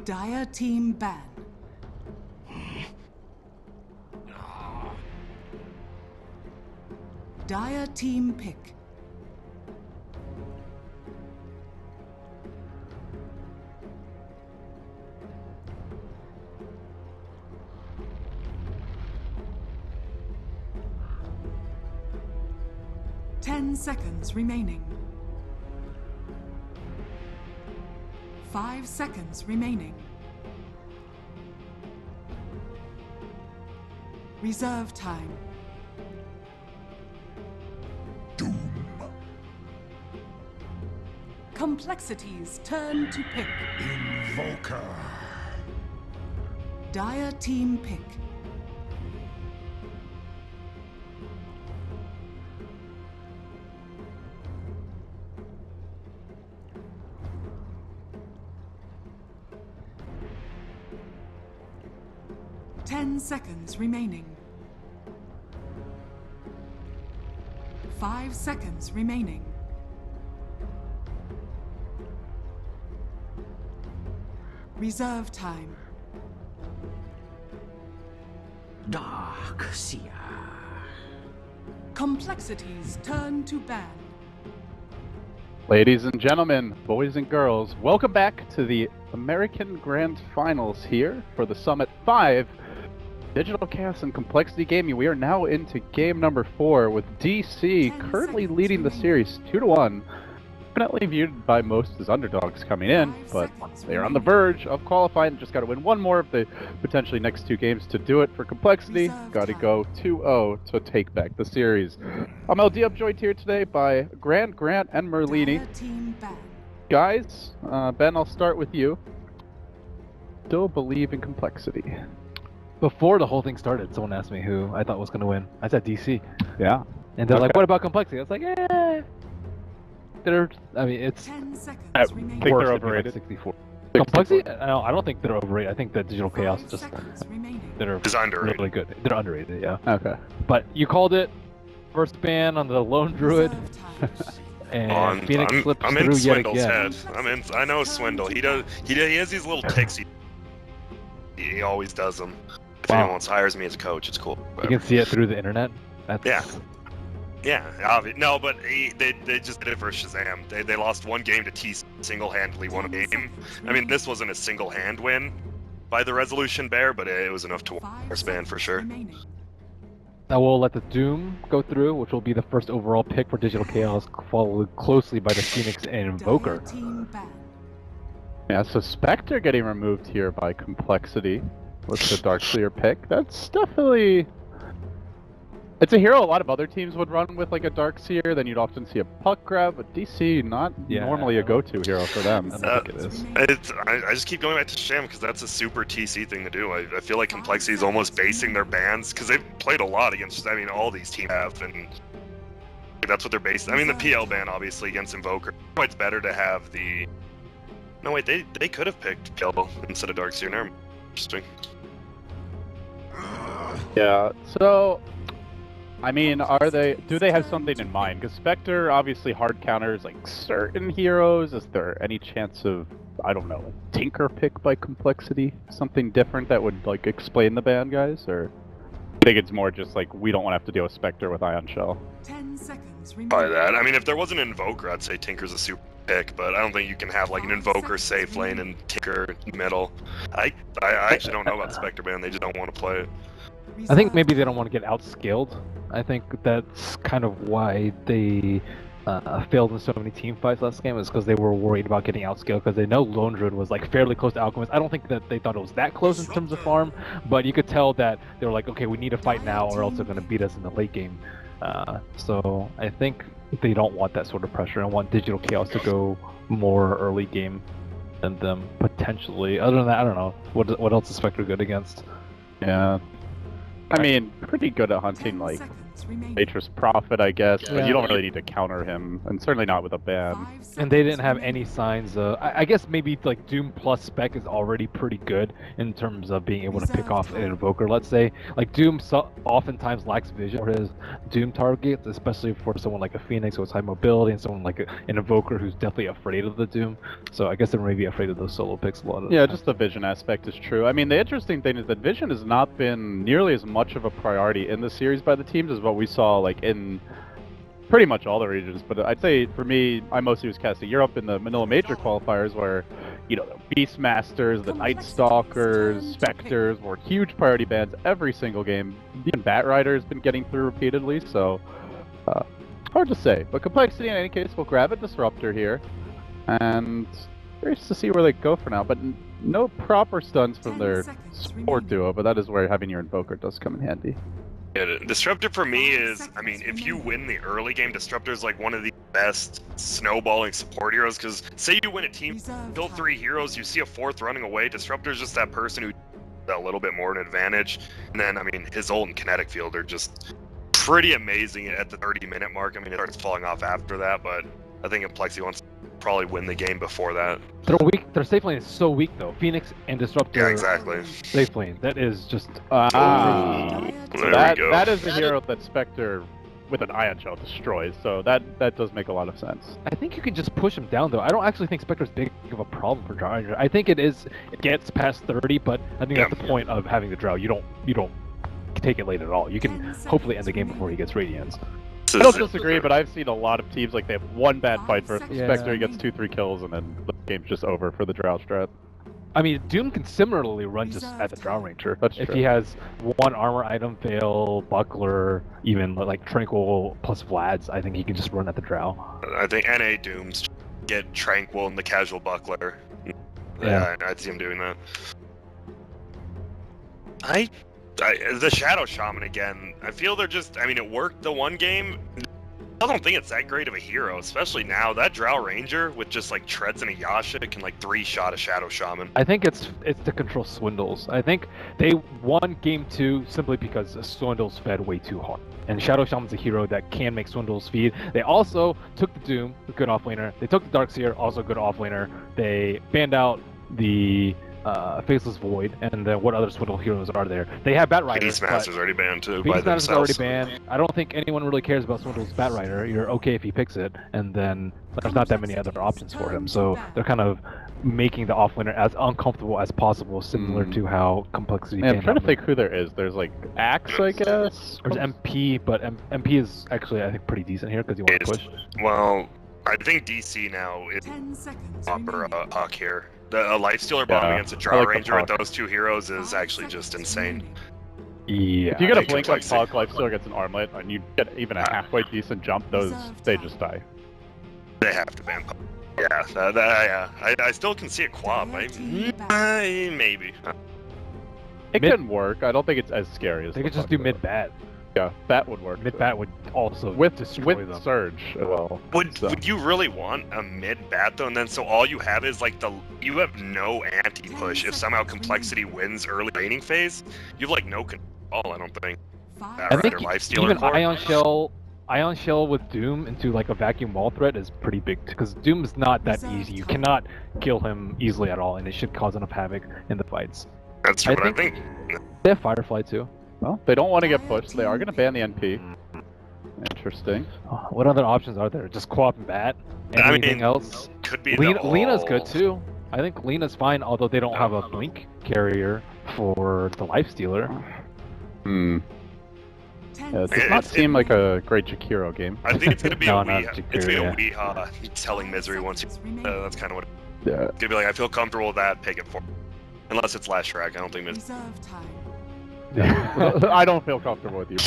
Dire team ban. Dire team pick. Ten seconds remaining. 5 seconds remaining. Reserve time. Doom. Complexities turn to pick. Invoker. Dire team pick. Ten seconds remaining. 5 seconds remaining. Reserve time. Dark Seer. Complexities turn to ban. Ladies and gentlemen, boys and girls, welcome back to the American Grand Finals here for the Summit 5 Digital Chaos and Complexity Gaming. We are now into game number 4 with DC currently leading the series 2-1. Definitely viewed by most as underdogs coming in, but they are on the verge of qualifying. Just got to win one more of the potentially next 2 games to do it for Complexity. Got to go 2-0 to take back the series. I'm LD. I'm joined here today by Grant, and Merlini. Guys, Ben, I'll start with you. Still believe in Complexity? Before the whole thing started, someone asked me who I thought was going to win. I said DC. Yeah. And they're like, what about Complexity? I was like, I mean, it's 10 seconds I remaining. think they're overrated. 64. Complexity? I don't think they're overrated. I think that Digital Chaos 5 just, seconds remaining. they're It's underrated. really good. They're underrated, yeah. Okay. But you called it. First ban on the Lone Druid. Reserve time. And Phoenix slips I'm through in yet Swindle's again. head. I know Swindle. He has these little ticks. He always does them. If anyone else hires me as a coach, it's cool. You can see it through the internet. That's... Yeah. No, but they just did it for Shazam. They lost one game to T single-handedly won a game. I mean, this wasn't a single-hand win by the Resolution Bear, but it was enough to win our span for sure. Now we'll let the Doom go through, which will be the first overall pick for Digital Chaos, followed closely by the Phoenix and Invoker. Yeah, so Spectre getting removed here by Complexity with the Darkseer pick. That's definitely... It's a hero a lot of other teams would run with, like a Darkseer. Then you'd often see a Puck grab, but DC not normally a go-to hero for them. I don't think it is. I just keep going back to Sham because that's a super TC thing to do. I feel like Complexity is almost basing their bans because they've played a lot against. I mean, all these teams have, and that's what they're based. I mean, the PL ban obviously against Invoker. It's better to have the. No wait, they could have picked PL instead of Darkseer. Never mind. Interesting. Yeah. So. I mean, do they have something in mind? Because Spectre obviously hard counters like certain heroes. Is there any chance of, I don't know, Tinker pick by Complexity? Something different that would like explain the ban, guys? Or I think it's more just like we don't want to have to deal with Spectre with Ion Shell. 10 seconds remaining. By that, I mean, if there was an Invoker, I'd say Tinker's a super pick, but I don't think you can have like an Invoker safe lane and Tinker middle. I actually don't know about Spectre ban. They just don't want to play it. I think maybe they don't want to get outscaled. I think that's kind of why they failed in so many team fights last game, is because they were worried about getting outscaled, because they know Lone Druid was like fairly close to Alchemist. I don't think that they thought it was that close in terms of farm, but you could tell that they were like, okay, we need to fight now or else they're going to beat us in the late game. So I think they don't want that sort of pressure and want Digital Chaos to go more early game than them, potentially. Other than that, I don't know. What else is Spectre good against? Yeah. I mean, pretty good at hunting like remaining. Nature's Prophet, I guess, but Yeah. you don't really need to counter him, and certainly not with a ban. 5 And they didn't seconds have remaining. any signs of. I guess maybe like Doom plus Spec is already pretty good in terms of being able to pick off an Invoker. Let's say like Doom oftentimes lacks vision for his Doom targets, especially for someone like a Phoenix who has high mobility and someone like an Invoker who's definitely afraid of the Doom. So I guess they're maybe afraid of those solo picks a lot of the Yeah, time. just the vision aspect is true. I mean, the interesting thing is that vision has not been nearly as much of a priority in the series by the teams as what we saw like in pretty much all the regions. But I'd say for me, I mostly was casting Europe in the Manila Major qualifiers where, you know, the Beastmasters, the Night Stalkers, Spectres were huge priority bans every single game. Even Bat Rider's been getting through repeatedly, so hard to say. But Complexity in any case will grab a Disruptor here, and curious to see where they go for now. But no proper stuns from 10 their seconds support remaining. duo, but that is where having your Invoker does come in handy. Yeah, Disruptor for me 5 is, I mean, seconds if you remaining. win the early game, Disruptor is like one of the best snowballing support heroes. Because say you win a team, Reserve kill time. 3 heroes, you see a 4th running away. Disruptor is just that person who a little bit more an advantage. And then, I mean, his ult and kinetic field are just pretty amazing at the 30-minute mark. I mean, it starts falling off after that, but I think Complexity wants to probably win the game before that. They're weak. Their safe lane is so weak though. Phoenix and Disruptor. Yeah, exactly. Safe lane. That is just. Ah, There that, we go. that is a hero that Spectre with an Ion Shell destroys, so that does make a lot of sense. I think you can just push him down though. I don't actually think Spectre's big of a problem for Drow Ranger. I think it gets past 30, but I think that's the point of having the Drow. You don't take it late at all. You can 10 hopefully end seconds the game before he gets Radiance. I don't disagree, but I've seen a lot of teams like they have one bad fight versus Yeah. Spectre, he gets 2-3 kills, and then the game's just over for the Drow strat. I mean, Doom can similarly run just at the Drow Ranger. That's if true. he has one armor item, Veil, Buckler, even like Tranquil plus Vlad's, I think he can just run at the Drow. I think NA Dooms get Tranquil and the casual Buckler. Yeah. I'd see him doing that. The Shadow Shaman again, I feel they're just, I mean, it worked the one game. I don't think it's that great of a hero, especially now. That Drow Ranger with just like treads and a Yasha can like 3-shot a Shadow Shaman. I think it's to control Swindles. I think they won game 2 simply because Swindles fed way too hard. And Shadow Shaman's a hero that can make Swindles feed. They also took the Doom, a good offlaner. They took the Darkseer, also a good offlaner. They banned out the Faceless Void, and then what other Swindle heroes are there? They have Bat Rider. Beastmaster's already banned too by Beastmaster's themselves. already banned. I don't think anyone really cares about Swindle's Bat Rider. You're okay if he picks it, and then there's not that many other options for him. So they're kind of making the offlaner as uncomfortable as possible, similar to how Complexity. Man, I'm banned trying to out think who there is. There's like Axe, I guess. There's MP, but MP is actually I think pretty decent here because you want to push. Well, I think DC now is 10 seconds proper remaining. Huck here. The Lifestealer bomb Yeah, against a I Drow like the Ranger with Puck. those 2 heroes is 5 actually just seconds insane. remaining. Yeah. If you get a Like blink on Complexity. Talk, Life still gets an armlet, and you get even a halfway decent jump, those they just die. They have to ban Puck. Yeah, yeah. I still can see a quad. Maybe. It Mid- can work. I don't think it's as scary as They the could just Puck, do though. mid bat. Yeah, that would work. Mid bat would also with destroy with them. Surge as well. Would So- you really want a mid bat though? And then so all you have is like you have no anti push. If somehow Complexity wins early laning phase, you have like no control. I don't think. 5 I I think Rider Lifestealer even core. Ion Shell with Doom into like a vacuum wall threat is pretty big because Doom is not that easy. You cannot kill him easily at all, and it should cause enough havoc in the fights. That's true. I But I think- think They have Firefly too. Well, they don't want to get pushed. They are going to ban the NP. Interesting. What other options are there? Just co-op and bat? I mean, Anything else? could be Lena's good too. I think Lena's fine, although they don't have a blink carrier for the Lifestealer. Hmm. 10 Yeah, it does It- not it- seem like a great Jakiro game. I think it's gonna be No, a not Weeha. Jakiro, It's gonna yeah. be a Weeha telling misery once you. remaining. That's kind of what. Yeah. It's gonna be like I feel comfortable with that. Pick it for. Unless it's last track, I don't think it's. Reserve time. I don't feel comfortable with you.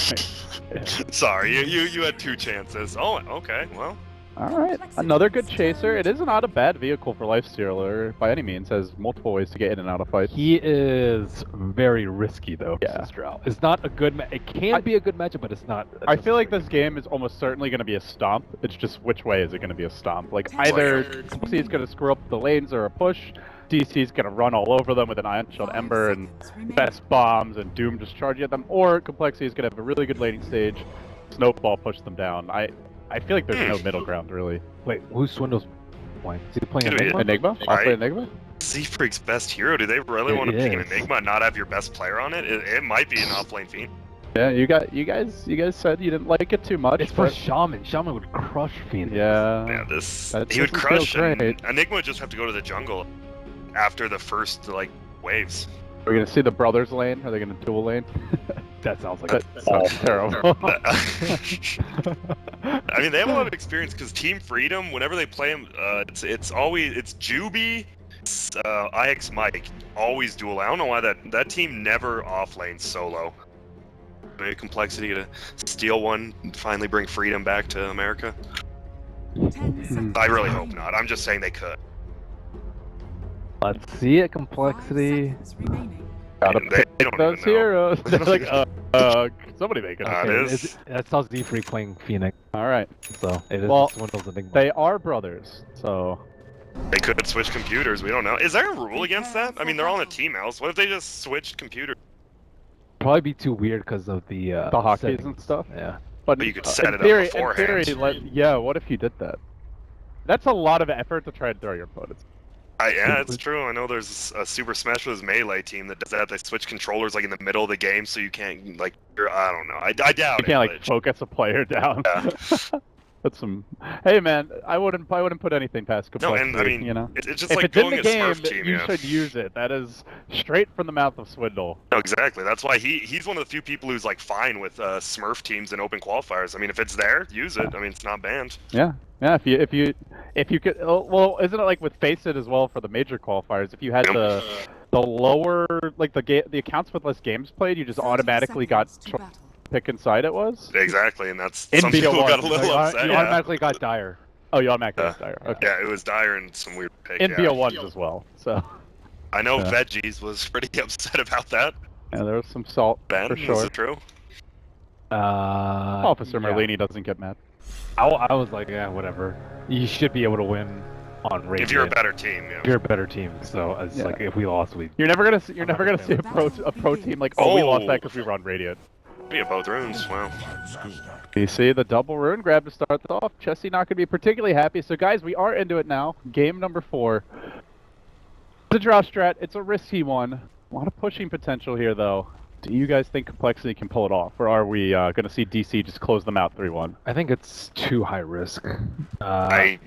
Sorry, you had 2 chances. Oh, okay. Well, All right, another good chaser. It is not a bad vehicle for Lifestealer by any means. Has multiple ways to get in and out of fights. He is very risky though. Yeah. versus Drow. It's not a good. It can be a good matchup, but it's not. I feel like this game is almost certainly going to be a stomp. It's just which way is it going to be a stomp? Like either Complexity is going to screw up the lanes or a push. DC's going to run all over them with an Ion Shield 5 Ember and seconds remaining. best bombs and Doom just charging at them, or Complexity is going to have a really good laning stage, snowball pushed them down. I feel like there's no middle ground really. Wait, who's Swindle's playing? Is he playing Could be Enigma? Enigma? I'll play Enigma? Z-Freak's best hero. Do they really It want to pick an is. Enigma and not have your best player on it? It might be an off-lane Fiend. Yeah, you guys said you didn't like it too much. It's for but- Shaman. Shaman would crush Phoenix. Yeah. Yeah, this that he would doesn't feel crush. And great. Enigma would just have to go to the jungle after the first like waves. Are we gonna see the brothers lane? Are they gonna dual lane? That sounds like That sounds terrible. I mean, they have a lot of experience because Team Freedom, whenever they play them, it's always Juby, IX Mike, always dual. I don't know why that team never off lanes solo. Maybe Complexity to steal one and finally bring Freedom back to America. 10 seconds. I really hope not. I'm just saying they could. Let's see it, 5 Complexity. seconds remaining. Gotta They pick don't those even know. heroes. They're like, somebody make it. It is. That's how Z-Freak playing Phoenix. All right. So it is Well, Swindle's Enigma. They are brothers, so They could switch computers. We don't know. Is there a rule against that? I mean, they're all in a team house. What if they just switched computers? Probably be too weird because of the hotkeys settings. and stuff. Yeah. But you could set in it up theory, beforehand. In theory, yeah. What if you did that? That's a lot of effort to try and throw your opponents. Yeah, it's true. I know there's a Super Smash Bros. Melee team that does that. They switch controllers like in the middle of the game, so you can't like. I don't know. I doubt You it. can't like but- focus a player down. Yeah. That's some. Hey man, I wouldn't put anything past No, complexity. and I mean, you know, it's just if like it's in going the a game, Smurf team. you Yeah. should use it. That is straight from the mouth of Swindle. No, exactly. That's why he's one of the few people who's like fine with Smurf teams and open qualifiers. I mean, if it's there, use it. I mean, it's not banned. Yeah, yeah. If you could, well, isn't it like with Face It as well for the major qualifiers? If you had Yep. the lower, like the accounts with less games played, you just 30 automatically got seconds to battle. pick inside it was. Exactly, and that's In some people BO1, got a little You upset. you Yeah. automatically got Dire. Oh, you automatically Yeah. got Dire. Okay. Yeah, it was dire and some weird pick. In yeah. BO1s as well. So I know Yeah. Veggies was pretty upset about that. yeah, there was some salt Ben, for is sure. it true? Officer yeah. Merlini doesn't get mad. I was like, yeah, whatever. You should be able to win on Radiant. If you're a better team, yeah. If you're a better team. So it's Yeah. like if we lost, we. You're never gonna see not a pro team like, oh, we lost Oh. that because we were on Radiant. Yeah, both runes. Wow. You see the double rune grab to start this off. Chessie not gonna be particularly happy. So guys, we are into it now. Game number 4. The draw strat. It's a risky one. A lot of pushing potential here, though. Do you guys think Complexity can pull it off, or are we gonna see DC just close them out 3-1? I think it's too high risk. I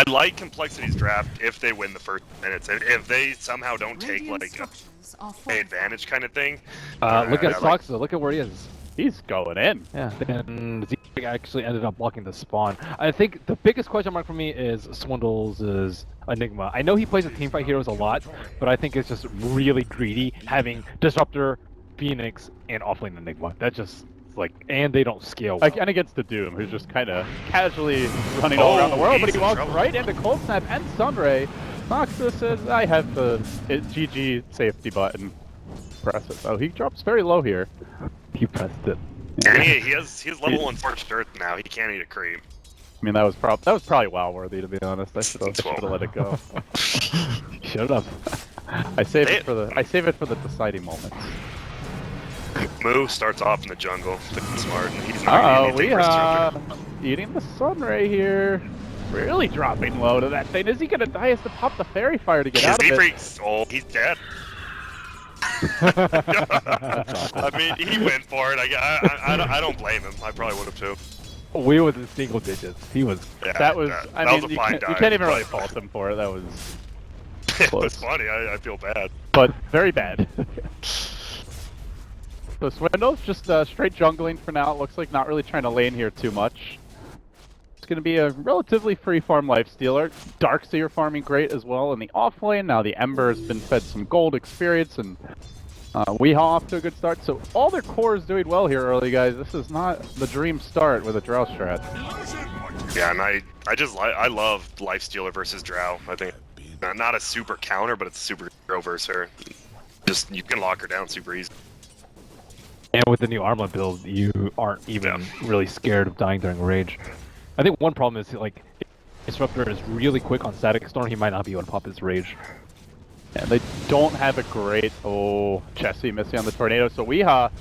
like Complexity's draft if they win the first minutes. If they somehow don't take Radiant like a structures are pay advantage kind of thing. Look I at like- Soxa. Look at where he is. He's going in. Yeah. And Z actually ended up blocking the spawn. I think the biggest question mark for me is Swindle's is Enigma. I know he plays with teamfight heroes a lot, but I think it's just really greedy having Disruptor, Phoenix, and offlane Enigma. That's just like, and they don't scale well. And against the Doom, who's just kind of casually running all around the world, but he's he in walks trouble. right into Cold Snap and Sunray. Noxus says, I have the GG safety button. Press it. Oh, he drops very low here. He pressed it. And he has level 1 Scorched Earth now. He can't eat a cream. I mean, that was probably WoW worthy, to be honest. I should have let it go. Shut up. I save it for the deciding moments. Moo starts off in the jungle, looking smart, and he's not gonna Uh-oh, do anything for his we eating the Sunray here. Really dropping low to that thing. Is he gonna die? He has to pop the fairy fire to get His out of it. freaks. Oh, he's dead. I mean, he went for it. I don't blame him. I probably would have too. We was in single digits. He was. Yeah, That was, that I was mean, a you fine can't, you dive, can't even really but- fault him for it. That was, It was close. funny. I feel bad. but very bad. So Swindle's just straight jungling for now. It looks like not really trying to lane here too much. It's going to be a relatively free farm lifestealer. Darkseer farming great as well in the off lane. Now the Ember has been fed some gold experience, and Weehaw off to a good start. So all their core is doing well here early, guys. This is not the dream start with a Drow strat. Yeah, and I love Lifestealer versus Drow. I think not a super counter, but it's a super hero versus her. Just you can lock her down super easy. And with the new Armlet build, you aren't even really scared of dying during Rage. I think one problem is, like, Disruptor is really quick on Static Storm, he might not be able to pop his Rage. And they don't have a great... Oh, Chessie missing on the Tornado. So Weehaw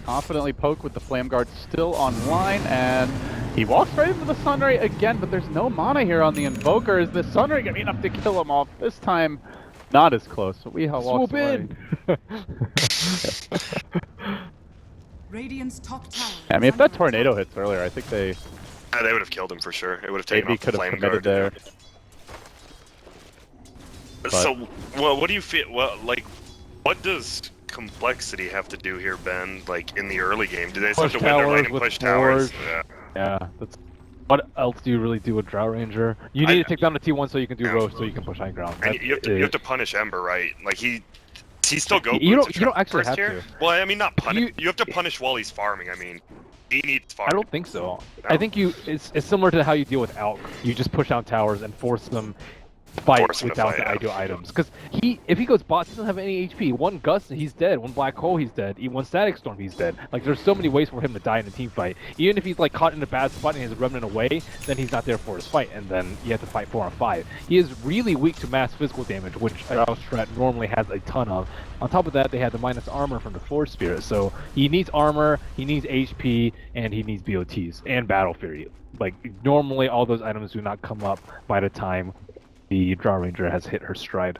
confidently poke with the Flame Guard still online, and he walks right into the Sunray again, but there's no mana here on the Invoker. Is the Sunray gonna be enough to kill him off? This time, not as close. So we walks Swoop away. in! Radiant's top tower. I mean, if is that under tornado attack. hits earlier, I think they They would have killed him for sure. It would have taken maybe off the could have flame committed guard. there. So, well, what do you feel? Well, like, what does complexity have to do here, Ben? Like in the early game, do they just have Push to win their lane towers and with push towers? wars. Yeah. Yeah, that's. What else do you really do with Drow Ranger? You need to take down the T1 so you can do Yeah. roast so you can push high ground. And That's you have it. to punish Ember, right? Like he still go. You boots don't actually first have here? to. Well, I mean, not punish. You- You have to punish while he's farming. I mean, he needs I farming. don't think so. No? I think it's similar to how you deal with Alk. You just push down towers and force them fight Force them to without fight, the yeah. ideal items. Because if he goes bot, he doesn't have any HP. One gust, he's dead. One black hole, he's dead. One static storm, he's dead. Like there's so many ways for him to die in a team fight. Even if he's like caught in a bad spot and he's running away, then he's not there for his fight, and then you have to fight 4 on 5. He is really weak to mass physical damage, which Drow Strat normally has a ton of. On top of that, they had the minus armor from the Force Spirit, so he needs armor, he needs HP, and he needs BOTs and Battle Fury. Like normally, all those items do not come up by the time the Drow Ranger has hit her stride.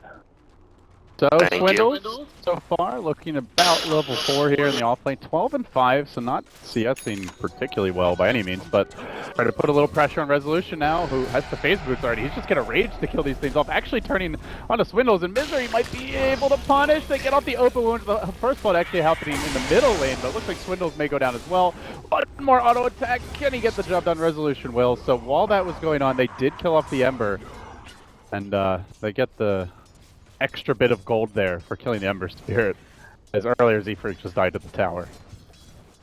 So Thank you. Swindles so far looking about level 4 here in the offlane, 12 and 5, so not CSing particularly well by any means, but try to put a little pressure on Resolution now, who has the phase boots already. He's just gonna rage to kill these things off, actually turning onto Swindles, and Misery might be able to punish. They get off the open wound. The first blood actually happening in the middle lane, but it looks like Swindles may go down as well. One more auto attack. Can he get the job done? Resolution will. So while that was going on, they did kill off the Ember, and they get the extra bit of gold there for killing the Ember Spirit, as earlier Z-Freak just died at the tower.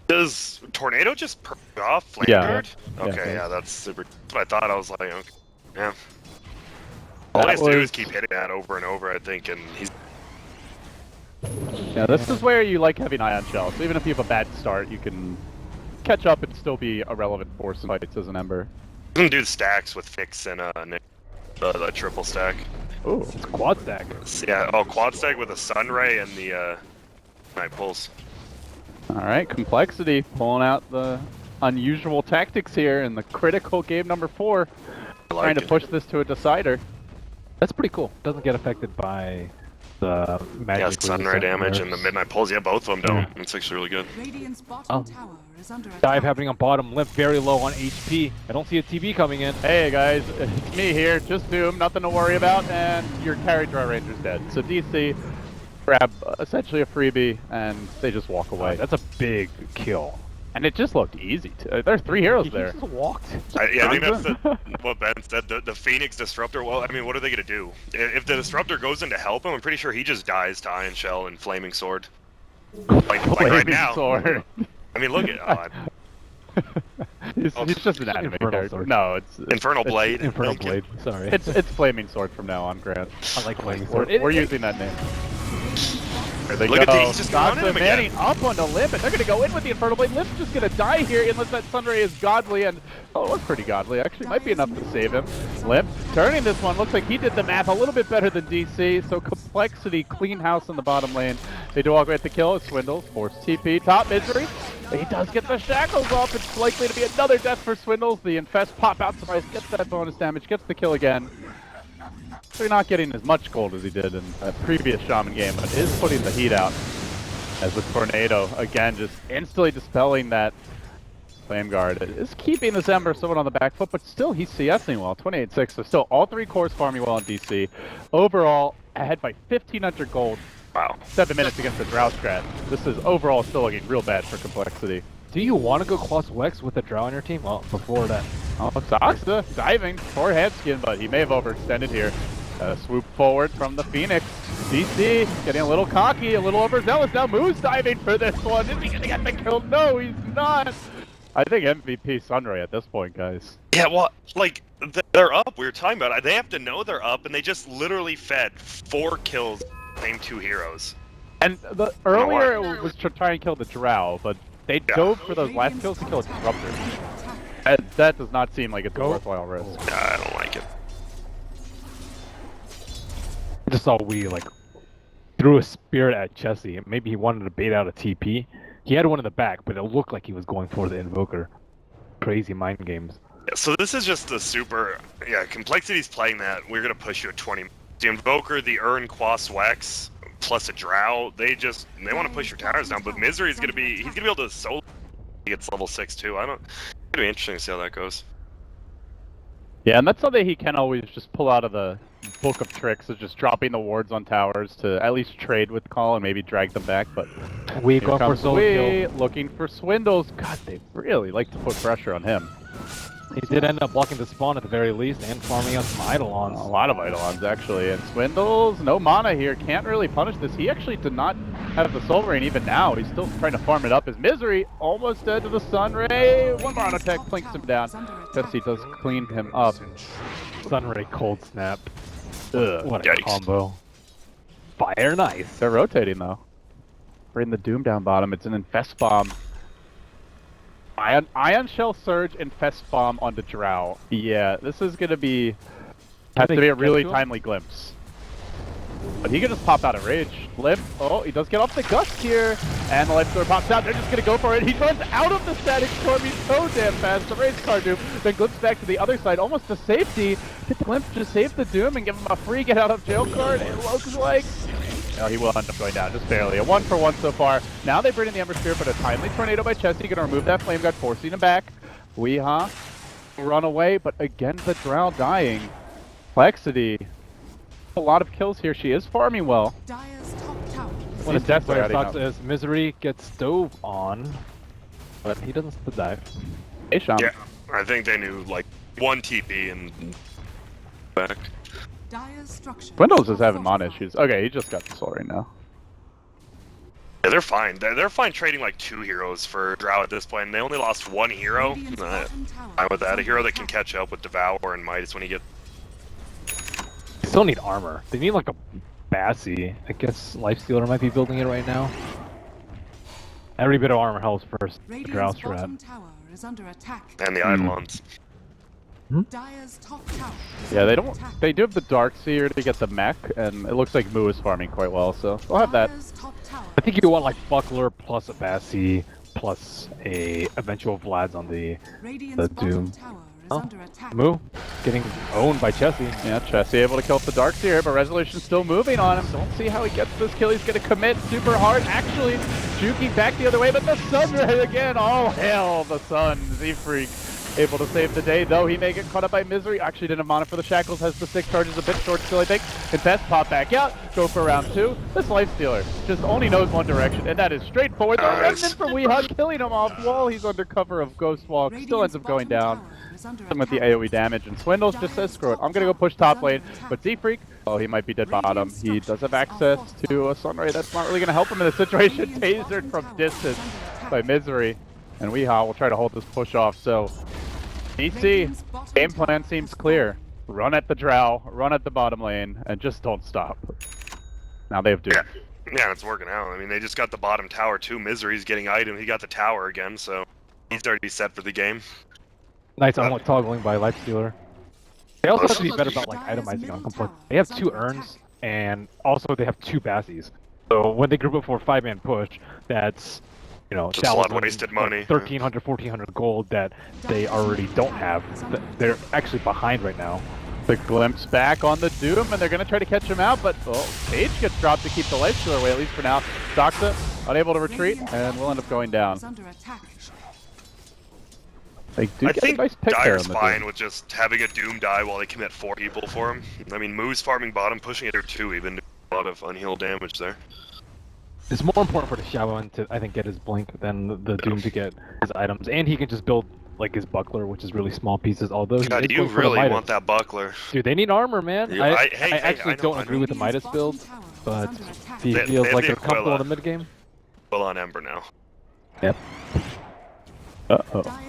Does Tornado just perk off Flame Yeah. Guard? Yeah, Okay, it yeah, does. that's super. That's what I thought. I was like, okay, yeah. All he has to do is keep hitting that over and over, I think, and he's. Yeah, this is where you like having Ion Shell. So even if you have a bad start, you can catch up and still be a relevant force in fights as an Ember. gonna do the stacks with Fix and Nick, the triple stack. Ooh. It's quad stack. Yeah, oh, quad stack with a Sunray and the Night Pulse. Alright, Complexity pulling out the unusual tactics here in the critical game number 4. I like Trying to it. push this to a decider. That's pretty cool. Doesn't get affected by the magic. Yeah, Sunray damage and the Midnight Pulse. Yeah, both of them don't. It's actually really good. Radiant's bottom Oh. tower is under attack. Dive happening on bottom, Limp very low on HP. I don't see a TB coming in. Hey guys, it's me here, just Doom, nothing to worry about, and your carry Drow Ranger's dead. So DC grab essentially a freebie, and they just walk away. That's a big kill. And it just looked easy. There are 3 heroes He there. just walked. Yeah, I think that's what Ben said. The Phoenix Disruptor. Well, I mean, what are they gonna do? If the Disruptor goes in to help him, I'm pretty sure he just dies to Iron Shell and Flaming Sword. Like right Flaming now. sword. I mean, look at He's just an anime Infernal character. sword. No, it's Infernal Blade. Infernal Thank you. Blade. Sorry. it's Flaming Sword from now on, Grant. I like Flaming We're, Sword. we're using that name. There they Look go. at the- he's just gonna run Sasa him again. manning up onto Limp, and they're gonna go in with the Infernal Blade. Limp's just gonna die here unless that Sunray is godly, and oh, it was pretty godly. Actually, might be enough to save him. Limp turning this one. Looks like he did the math a little bit better than DC. So Complexity, clean house in the bottom lane. They do all get the kill. It's Swindles, force TP, top Misery. He does get the shackles off. It's likely to be another death for Swindles. The Infest pop out surprise, gets that bonus damage, gets the kill again. So you're not getting as much gold as he did in that previous Shaman game, but is putting the heat out. As with Tornado, again, just instantly dispelling that Flame Guard. It is keeping this Ember somewhat on the back foot, but still he's CSing well, 28-6, so still all 3 cores farming well in DC. Overall, ahead by 1,500 gold, Wow. 7 minutes against the Drow strat. This is overall still looking real bad for Complexity. Do you want to go Claws Wex with a Drow on your team? Well, before that. Oh, Soxa diving for Handskin, but he may have overextended here. Swoop forward from the Phoenix. DC getting a little cocky, a little overzealous. Now Moose diving for this one. Is he gonna get the kill? No, he's not. I think MVP Sunray at this point, guys. Yeah, well, like, they're up. We were talking about it. They have to know they're up, and they just literally fed 4 kills, same 2 heroes. And the earlier it was to try and kill the Drow, but they dove for those last kills to kill a Disruptor. That does not seem like it's a worthwhile risk. Nah, I don't like it. I just saw we like threw a spirit at Chessie. Maybe he wanted to bait out a TP. He had one in the back, but it looked like he was going for the Invoker. Crazy mind games. Yeah, so this is just the super... Yeah, Complexity's playing that. We're going to push you at 20. The Invoker, the Urn, Quas, Wex, plus a Drow, they want to push your towers down, but Misery's going to be... He's going to be able to solo... He gets level 6 too. It's going to be interesting to see how that goes. Yeah, and that's something he can always just pull out of the book of tricks, is just dropping the wards on towers to at least trade with coL and maybe drag them back, but... We going for solo kill. Looking for Swindles. God, they really like to put pressure on him. He did end up blocking the spawn at the very least and farming out some Eidolons. A lot of Eidolons, actually. And Swindles, no mana here, can't really punish this. He actually did not have the Soul Rain even now. He's still trying to farm it up. His Misery almost dead to the Sun Ray. One more auto attack, plinks him down. Jesse does clean him up. Sunray cold snap. Ugh. What a combo. Fire nice. They're rotating, though. Bring the Doom down bottom. It's an Infest Bomb. Ion Shell Surge, Infest Bomb onto Drow. Yeah, this is gonna be... Has to be a really timely glimpse. But he can just pop out of rage. Limp. Oh, he does get off the gust here. And the Life Sword pops out. They're just gonna go for it. He runs out of the Static Storm. He's so damn fast. The Rage Card Doom. Then glimpse back to the other side, almost to safety. Did the Glimpse just save the Doom and give him a free get out of jail card? It looks like... No, he will end up going down, just barely. A 1-for-1 so far. Now they bring in the Ember Spirit, but a timely Tornado by Chesty. Gonna remove that Flame Guard, forcing him back. Weehaw. Run away, but again, the Drow dying. Complexity. A lot of kills here. She is farming well. Dire's top tower. What a death player thought is Misery gets dove on, but he doesn't still dive. Hey, Sean. Yeah, I think they knew, like, one TP and back. Windows is having mana issues. Okay, he just got the Soul right now. Yeah, they're fine. They're fine trading like 2 heroes for Drow at this point. And they only lost 1 hero. Fine with that. A hero that can catch up with Devour and Midas when he gets... They still need armor. They need like a Bassi. I guess Lifestealer might be building it right now. Every bit of armor helps first. The Drow strat. And the Eidolons. Yeah, they do have the Darkseer to get the mech, and it looks like Moo is farming quite well, so they'll have that. I think you want like Buckler plus a Bassi plus a eventual Vlad's on the Doom. Oh, Moo getting owned by Chessie. Yeah, Chessie able to kill the Darkseer, but Resolution's still moving on him. Don't see how he gets this kill. He's gonna commit super hard, actually juking back the other way, but the Sun Ray again. Oh hell, the Sun. Z-Freak able to save the day, though he may get caught up by Misery. Actually didn't have mana for the Shackles, has the 6 charges, a bit short still, I think. Infest, pop back out, go for round 2. This Lifestealer just only knows one direction, and that is straightforward. The Remnant from Weehaw killing him off while he's under cover of Ghost Walk. Still ends up going down. With the AoE damage, and Swindles just says, screw it, I'm gonna go push top lane. But Z-Freak, oh, he might be dead bottom. He does have access to a Sunray. That's not really gonna help him in this situation. Tasered from distance by Misery. And Weehaw will try to hold this push off, so... DC, game plan seems clear. Run at the Drow, run at the bottom lane, and just don't stop. Now they have Doom. Yeah, it's working out. I mean, they just got the bottom tower too. Misery's getting item. He got the tower again, so he's already set for the game. Nice unlock toggling by Lifestealer. They also have to be better about like itemizing on complex. They have 2 urns, and also they have 2 Bassies. So when they group up for a 5-man push, that's, you know, just a lot of wasted money. 1,300, 1,400 gold that they already don't have. They're actually behind right now. The Glimpse back on the Doom, and they're going to try to catch him out, but Cage gets dropped to keep the Lifestealer away, at least for now. Doxa, unable to retreat, and will end up going down. They do I get think a nice pick Dire's there on the fine Doom. with just having a Doom die while they commit 4 people for him. I mean, Moo's farming bottom, pushing it there too, even doing a lot of unhealed damage there. It's more important for the Shaman to, I think, get his Blink than the Doom to get his items. And he can just build, like, his Buckler, which is really small pieces, although... God, you really want that Buckler. Dude, they need armor, man. Yeah, I actually don't agree with the Midas build, but he feels like they're comfortable in the mid-game. Well on Ember now. Yep. Uh-oh.